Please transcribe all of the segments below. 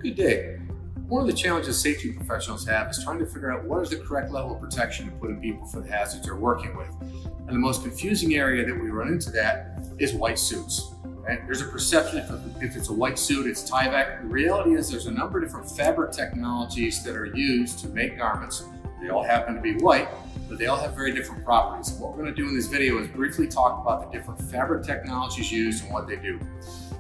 Good day. One of the challenges safety professionals have is trying to figure out what is the correct level of protection to put in people for the hazards they're working with. And the most confusing area that we run into that is white suits. Right? There's a perception if it's a white suit, it's Tyvek. The reality is there's a number of different fabric technologies that are used to make garments. They all happen to be white, but they all have very different properties. And what we're going to do in this video is briefly talk about the different fabric technologies used and what they do.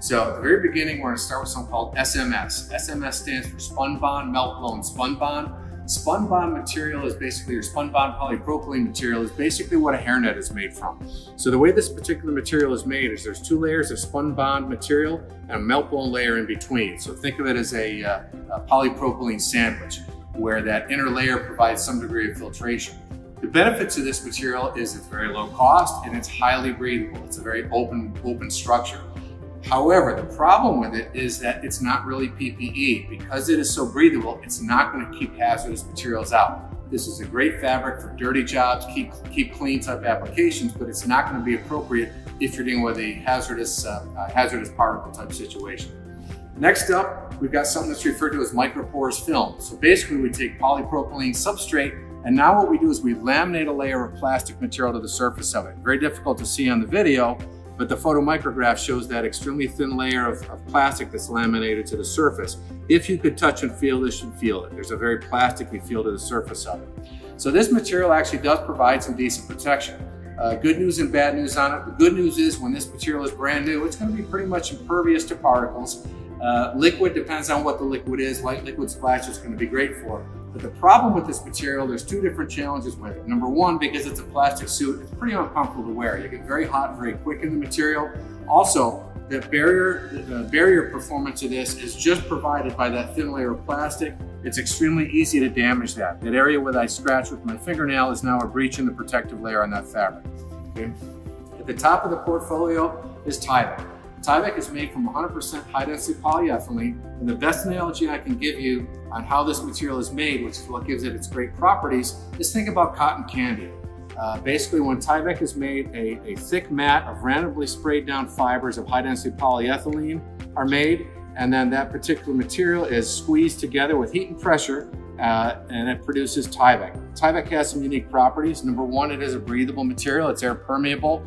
So at the very beginning, we're going to start with something called SMS. SMS stands for Spun-bond Meltblown Spun-bond. Spun-bond material is basically, your spun-bond polypropylene material is basically what a hairnet is made from. So the way this particular material is made is there's two layers of spun-bond material and a meltblown layer in between. So think of it as a polypropylene sandwich, where that inner layer provides some degree of filtration. The benefit to this material is it's very low cost and it's highly breathable. It's a very open structure. However, the problem with it is that it's not really PPE. Because it is so breathable, it's not going to keep hazardous materials out. This is a great fabric for dirty jobs, keep clean type applications, but it's not going to be appropriate if you're dealing with a hazardous particle type situation. Next up, we've got something that's referred to as microporous film. So basically we take polypropylene substrate, and now what we do is we laminate a layer of plastic material to the surface of it. Very difficult to see on the video, but the photomicrograph shows that extremely thin layer of plastic that's laminated to the surface. If you could touch and feel this, you'd feel it. There's a very plasticky feel to the surface of it. So this material actually does provide some decent protection. Good news and bad news on it. The good news is when this material is brand new, it's going to be pretty much impervious to particles. Liquid depends on what the liquid is. Light liquid splash is going to be great for it. But the problem with this material, there's two different challenges with it. Number one, because it's a plastic suit, it's pretty uncomfortable to wear. You get very hot very quick in the material. Also, the barrier performance of this is just provided by that thin layer of plastic. It's extremely easy to damage that. That area where I scratch with my fingernail is now a breach in the protective layer on that fabric. Okay? At the top of the portfolio is Tyvek. Tyvek is made from 100% high-density polyethylene, and the best analogy I can give you on how this material is made, which is what gives it its great properties, is think about cotton candy. Basically, when Tyvek is made, a thick mat of randomly sprayed down fibers of high-density polyethylene are made, and then that particular material is squeezed together with heat and pressure, and it produces Tyvek. Tyvek has some unique properties. Number one, it is a breathable material. It's air permeable.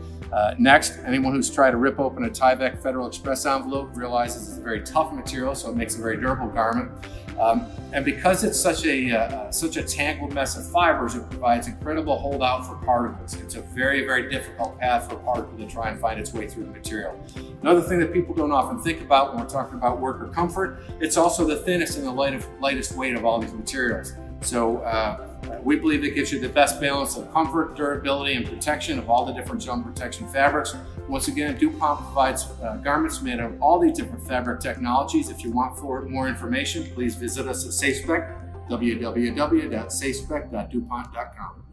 Next, anyone who's tried to rip open a Tyvek Federal Express envelope realizes it's a very tough material, so it makes a very durable garment. And because it's such a tangled mess of fibers, it provides incredible holdout for particles. It's a very, very difficult path for a particle to try and find its way through the material. Another thing that people don't often think about when we're talking about worker comfort, it's also the thinnest and the lightest weight of all these materials. So we believe it gives you the best balance of comfort, durability, and protection of all the different germ protection fabrics. Once again, DuPont provides garments made of all these different fabric technologies. If you want more information, please visit us at SafeSpec, www.safespec.dupont.com.